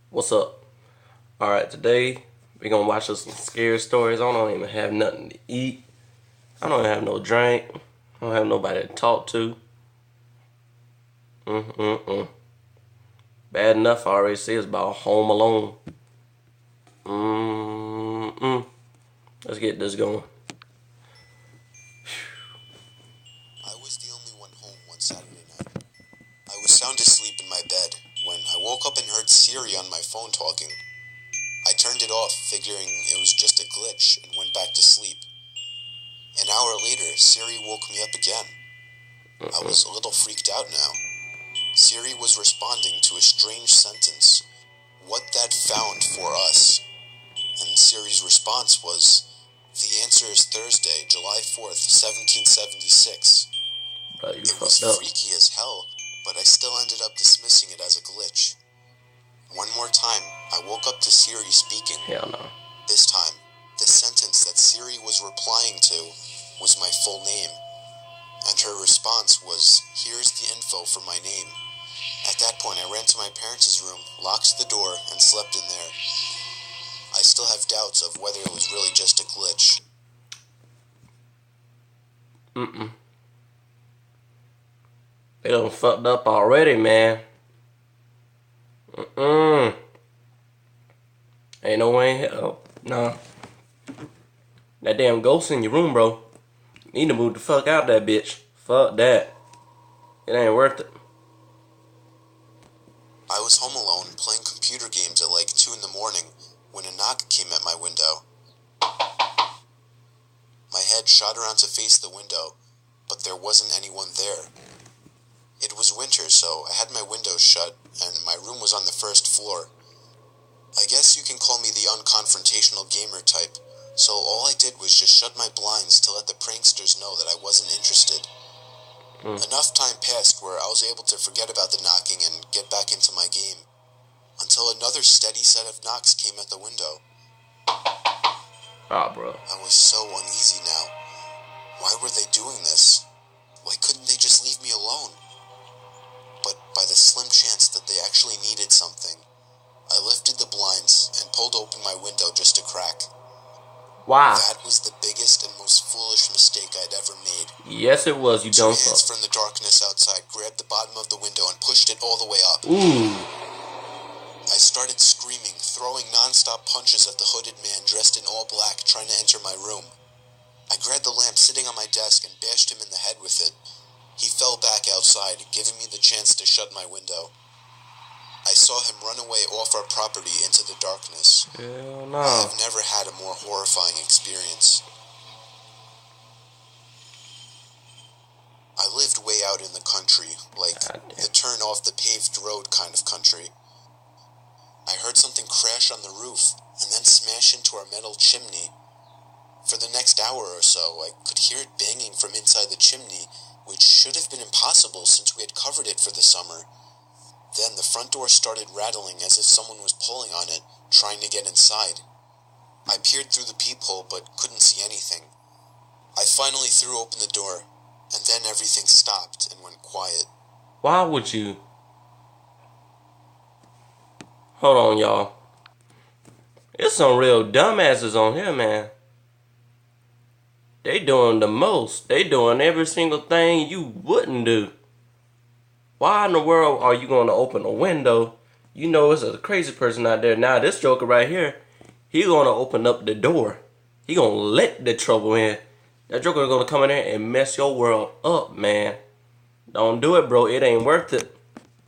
What's up? Alright, today we gonna watch some scary stories. I don't even have nothing to eat. I don't have no drink. I don't have nobody to talk to. Mm-mm-mm. Bad enough I already see it's about Home Alone. Mm-mm. Let's get this going. I was the only one home one Saturday night. I was sound asleep in my bed when I woke up and heard Siri on my phone talking. I turned it off, figuring it was just a glitch, and went back to sleep. An hour later, Siri woke me up again. I was a little freaked out now. Siri was responding to a strange sentence. What that found for us? And Siri's response was, the answer is Thursday, July 4th, 1776. Bro, you It was fucked up. freaky as hell, but I still ended up dismissing it as a glitch. One more time, I woke up to Siri speaking. Hell no. This time, the sentence that Siri was replying to was my full name, and her response was, here's the info for my name. At that point, I ran to my parents' room, locked the door, and slept in there. I still have doubts of whether it was really just a glitch. They done fucked up already, man. Ain't no way in hell. Nah. That damn ghost in your room, bro. Need to move the fuck out that bitch. Fuck that. It ain't worth it. I was home alone, playing computer games at like 2 in the morning, when a knock came at my window. My head shot around to face the window, but there wasn't anyone there. It was winter, so I had my windows shut, and my room was on the first floor. I guess you can call me the unconfrontational gamer type, so all I did was just shut my blinds to let the pranksters know that I wasn't interested. Enough time passed where I was able to forget about the knocking and get back into my game, until another steady set of knocks came at the window. Ah, bro. I was so uneasy now. Why were they doing this? Why couldn't they just leave me alone? But by the slim chance that they actually needed something, I lifted the blinds and pulled open my window just a crack. Why? That was the biggest and most foolish mistake I'd ever made. Yes, it was. You 2 dumb hands fuck. from the darkness outside grabbed the bottom of the window and pushed it all the way up. Ooh. I started screaming, throwing non-stop punches at the hooded man dressed in all black trying to enter my room. I grabbed the lamp sitting on my desk and bashed him in the head with it. He fell back outside, giving me the chance to shut my window. I saw him run away off our property into the darkness. Hell I no. have never had a more horrifying experience. I lived way out in the country, like the turn off the paved road kind of country. I heard something crash on the roof and then smash into our metal chimney. For the next hour or so, I could hear it banging from inside the chimney, which should have been impossible since we had covered it for the summer. Then the front door started rattling as if someone was pulling on it, trying to get inside. I peered through the peephole but couldn't see anything. I finally threw open the door, and then everything stopped and went quiet. Why would you? Hold on, y'all. It's some real dumbasses on here, man. They doing the most. They doing every single thing you wouldn't do. Why in the world are you going to open a window? You know it's a crazy person out there. Now this joker right here, he going to open up the door. He going to let the trouble in. That joker going to come in there and mess your world up, man. Don't do it, bro. It ain't worth it.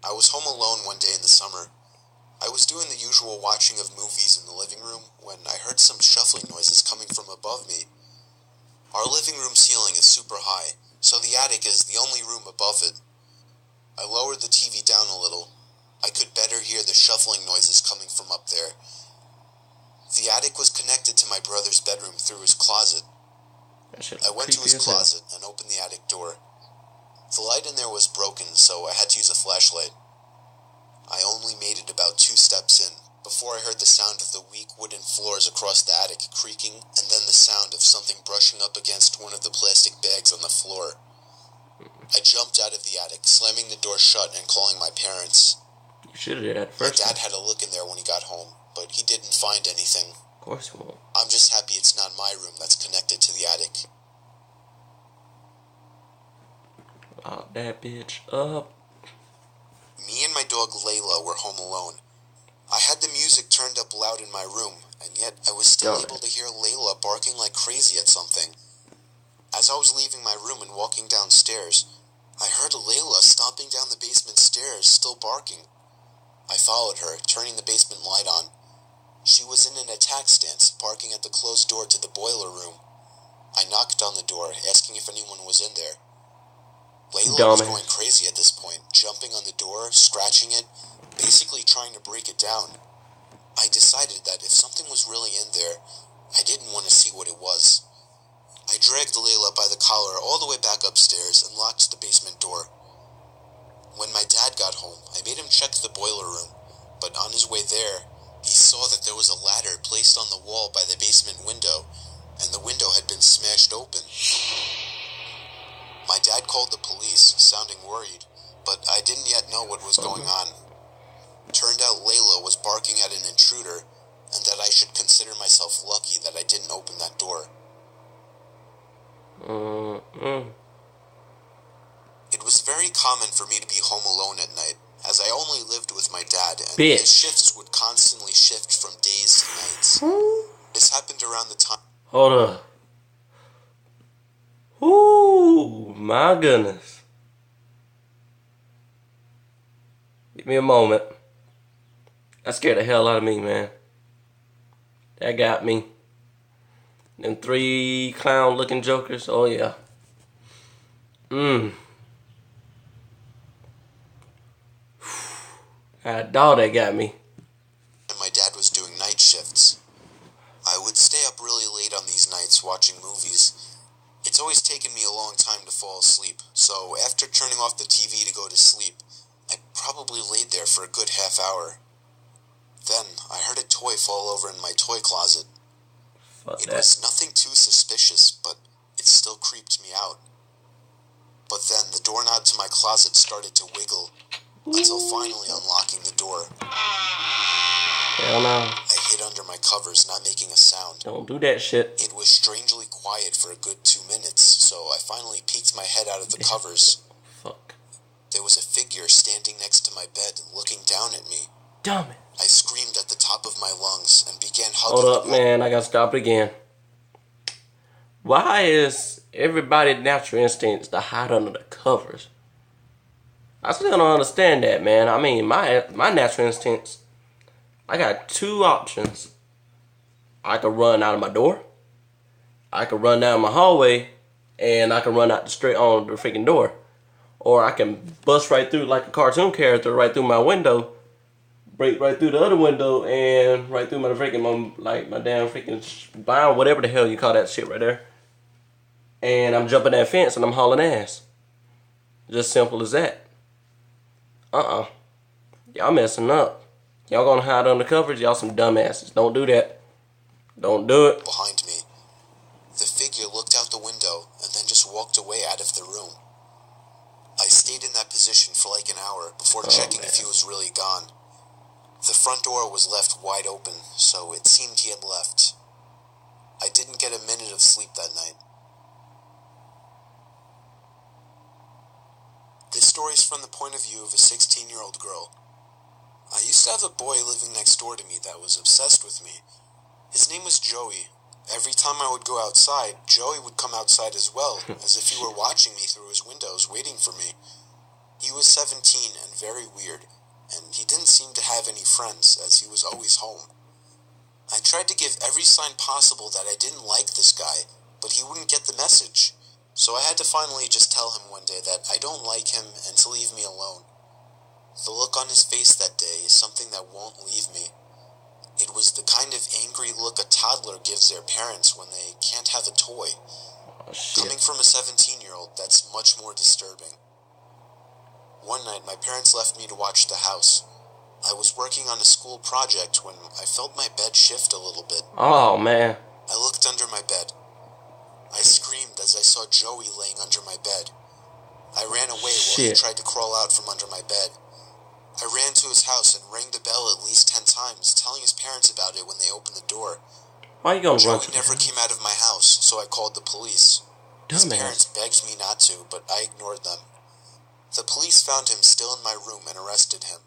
I was home alone one day in the summer. I was doing the usual watching of movies in the living room when I heard some shuffling noises coming from above me. Our living room ceiling is super high, so the attic is the only room above it. I lowered the TV down a little. I could better hear the shuffling noises coming from up there. The attic was connected to my brother's bedroom through his closet. That shit I went to creepy his as hell. closet and opened the attic door. The light in there was broken, so I had to use a flashlight. I only made it about 2 steps in before I heard the sound of the weak wooden floors across the attic creaking, and then the sound of something brushing up against one of the plastic bags on the floor. I jumped out of the attic, slamming the door shut and calling my parents. You should have did that My first dad time. had a look in there when he got home, but he didn't find anything. Of course you won't. I'm just happy it's not my room that's connected to the attic. Lock that bitch up. Me and my dog Layla were home alone. I had the music turned up loud in my room, and yet I was still able to hear Layla barking like crazy at something. As I was leaving my room and walking downstairs, I heard Layla stomping down the basement stairs, still barking. I followed her, turning the basement light on. She was in an attack stance, barking at the closed door to the boiler room. I knocked on the door, asking if anyone was in there. Layla was going crazy at this point, jumping on the door, scratching it, basically trying to break it down. I decided that if something was really in there, I didn't want to see what it was. I dragged Layla by the collar all the way back upstairs and locked the basement door. When my dad got home, I made him check the boiler room, but on his way there, he saw that there was a ladder placed on the wall by the basement window, and the window had been smashed open. My dad called the police, sounding worried, but I didn't yet know what was going on. Turned out Layla was barking at an intruder, and that I should consider myself lucky that I didn't open that door. It was very common for me to be home alone at night, as I only lived with my dad, and his shifts would constantly shift from days to nights. This happened around the time... Hold up. Ooh, my goodness. Give me a moment. That scared the hell out of me, man. That got me. Them 3 clown-looking jokers. Oh, yeah. That dog that got me. My dad was doing night shifts. I would stay up really late on these nights watching movies. It's always taken me a long time to fall asleep, so after turning off the TV to go to sleep, I probably laid there for a good half hour. Then, I heard a toy fall over in my toy closet. It was nothing too suspicious, but it still creeped me out. But then, the doorknob to my closet started to wiggle, until finally unlocking the door. Hell no. I hid under my covers, not making a sound. Don't do that shit. It was strangely quiet for a good 2 minutes, so I finally peeked my head out of the covers. Fuck. There was a figure standing next to my bed, looking down at me. Dumb it. I screamed at the top of my lungs and began hugging. Hold up, man. I gotta stop it again. Why is everybody's natural instincts to hide under the covers? I still don't understand that, man. I mean, my natural instincts, I got 2 options. I could run out of my door. I could run down my hallway. And I can run out straight on the freaking door. Or I can bust right through like a cartoon character right through my window. Break right through the other window and right through my freaking, my damn freaking bound, whatever the hell you call that shit right there. And I'm jumping that fence and I'm hauling ass. Just simple as that. Y'all messing up. Y'all gonna hide under covers? Y'all some dumbasses. Don't do that. Don't do it. Behind me. The figure looked out the window and then just walked away out of the room. I stayed in that position for like an hour before checking if he was really gone. The front door was left wide open, so it seemed he had left. I didn't get a minute of sleep that night. This story is from the point of view of a 16-year-old girl. I used to have a boy living next door to me that was obsessed with me. His name was Joey. Every time I would go outside, Joey would come outside as well, as if he were watching me through his windows, waiting for me. He was 17 and very weird, and he didn't seem to have any friends, as he was always home. I tried to give every sign possible that I didn't like this guy, but he wouldn't get the message. So I had to finally just tell him one day that I don't like him and to leave me alone. The look on his face that day is something that won't leave me. It was the kind of angry look a toddler gives their parents when they can't have a toy. Coming from a 17-year-old, that's much more disturbing. One night, my parents left me to watch the house. I was working on a school project when I felt my bed shift a little bit. Oh, man. I looked under my bed. I screamed as I saw Joey laying under my bed. I ran away while he tried to crawl out from under my bed. I ran to his house and rang the bell at least 10 times, telling his parents about it when they opened the door. Why you gonna run Joey to never came out of my house, so I called the police. His parents Dumbass. begged me not to, but I ignored them. The police found him still in my room and arrested him.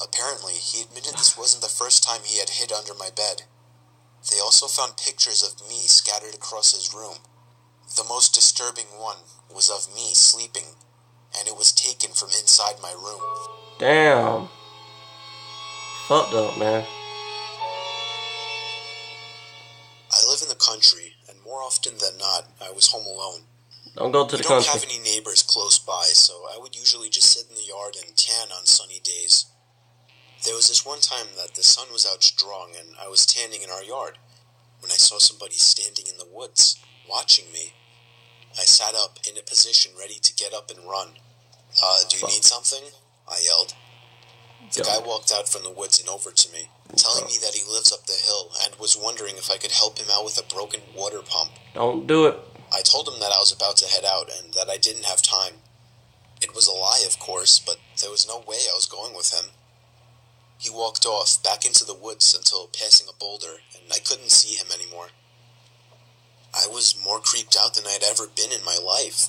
Apparently, he admitted this wasn't the first time he had hid under my bed. They also found pictures of me scattered across his room. The most disturbing one was of me sleeping, and it was taken from inside my room. Damn. Fucked up, man. I live in the country, and more often than not, I was home alone. Don't go to the We don't country. have any neighbors close by, so I would usually just sit in the yard and tan on sunny days. There was this one time that the sun was out strong and I was tanning in our yard when I saw somebody standing in the woods, watching me. I sat up in a position ready to get up and run. Do you need something? I yelled. The guy walked out from the woods and over to me, telling me that he lives up the hill and was wondering if I could help him out with a broken water pump. Don't do it. I told him that I was about to head out and that I didn't have time. It was a lie, of course, but there was no way I was going with him. He walked off back into the woods until passing a boulder, and I couldn't see him anymore. I was more creeped out than I had ever been in my life.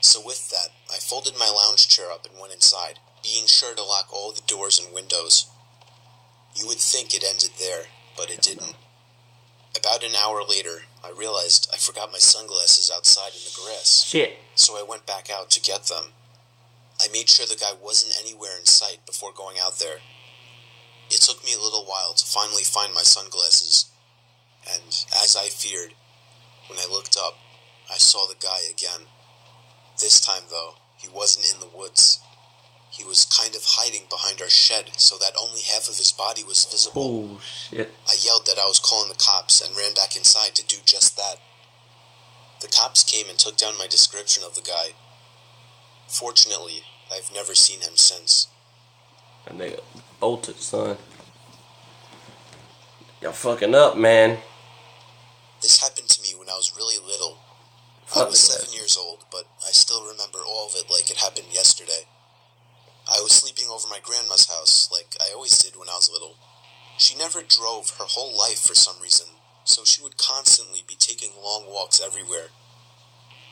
So with that, I folded my lounge chair up and went inside, being sure to lock all the doors and windows. You would think it ended there, but it didn't. About an hour later, I realized I forgot my sunglasses outside in the grass. Shit. So I went back out to get them. I made sure the guy wasn't anywhere in sight before going out there. It took me a little while to finally find my sunglasses, and as I feared, when I looked up, I saw the guy again. This time, though, he wasn't in the woods. He was kind of hiding behind our shed so that only half of his body was visible. Oh, shit. I yelled that I was calling the cops and ran back inside to do just that. The cops came and took down my description of the guy. Fortunately, I've never seen him since. That nigga bolted, son. Y'all fucking up, man. This happened to me when I was really little. I Fuck was that. 7 years old, but I still remember all of it like it happened yesterday. I was sleeping over my grandma's house, like I always did when I was little. She never drove her whole life for some reason, so she would constantly be taking long walks everywhere.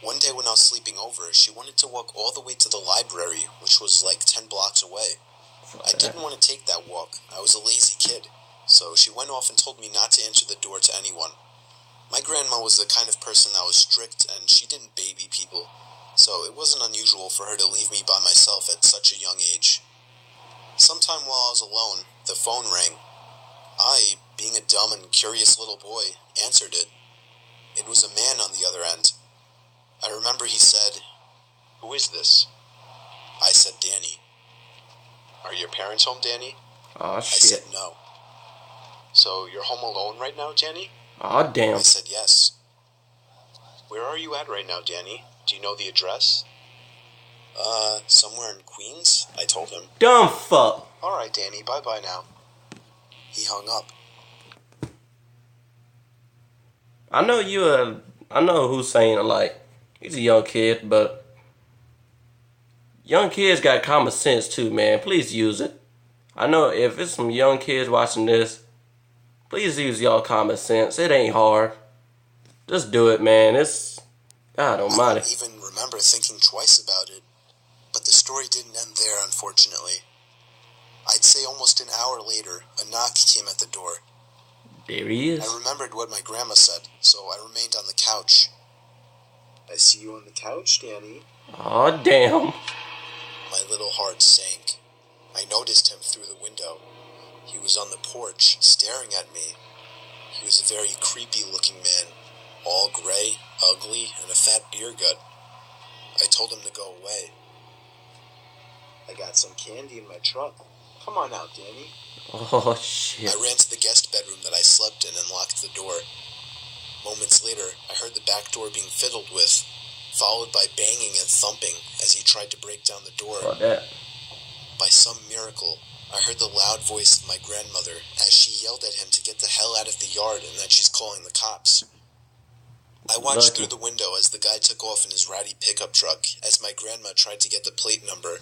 One day when I was sleeping over, she wanted to walk all the way to the library, which was like 10 blocks away. I didn't want to take that walk. I was a lazy kid, so she went off and told me not to answer the door to anyone. My grandma was the kind of person that was strict, and she didn't baby people, so it wasn't unusual for her to leave me by myself at such a young age. Sometime while I was alone, the phone rang. I, being a dumb and curious little boy, answered it. It was a man on the other end. I remember he said, "Who is this?" I said, "Danny." "Are your parents home, Danny?" Aw, I said, shit. "No." "So you're home alone right now, Danny?" Aw, damn. I said, "Yes." "Where are you at right now, Danny? Do you know the address?" Somewhere in Queens," I told him. Dumb fuck. "All right, Danny, bye-bye now." He hung up. I know Hussein, like, he's a young kid, but young kids got common sense too, man. Please use it. I know if it's some young kids watching this, please use y'all common sense. It ain't hard. Just do it, man. It's God I almighty. don't even remember thinking twice about it, but the story didn't end there, unfortunately. I'd say almost an hour later, a knock came at the door. There he is. I remembered what my grandma said, so I remained on the couch. "I see you on the couch, Danny." Aw, damn. My little heart sank. I noticed him through the window. He was on the porch, staring at me. He was a very creepy-looking man, all gray, ugly, and a fat beer gut. I told him to go away. "I got some candy in my truck. Come on out, Danny." Oh, shit. I ran to the guest bedroom that I slept in and locked the door. Moments later, I heard the back door being fiddled with, followed by banging and thumping as he tried to break down the door. Fuck that. By some miracle, I heard the loud voice of my grandmother as she yelled at him to get the hell out of the yard and that she's calling the cops. I watched Lucky. through the window as the guy took off in his ratty pickup truck as my grandma tried to get the plate number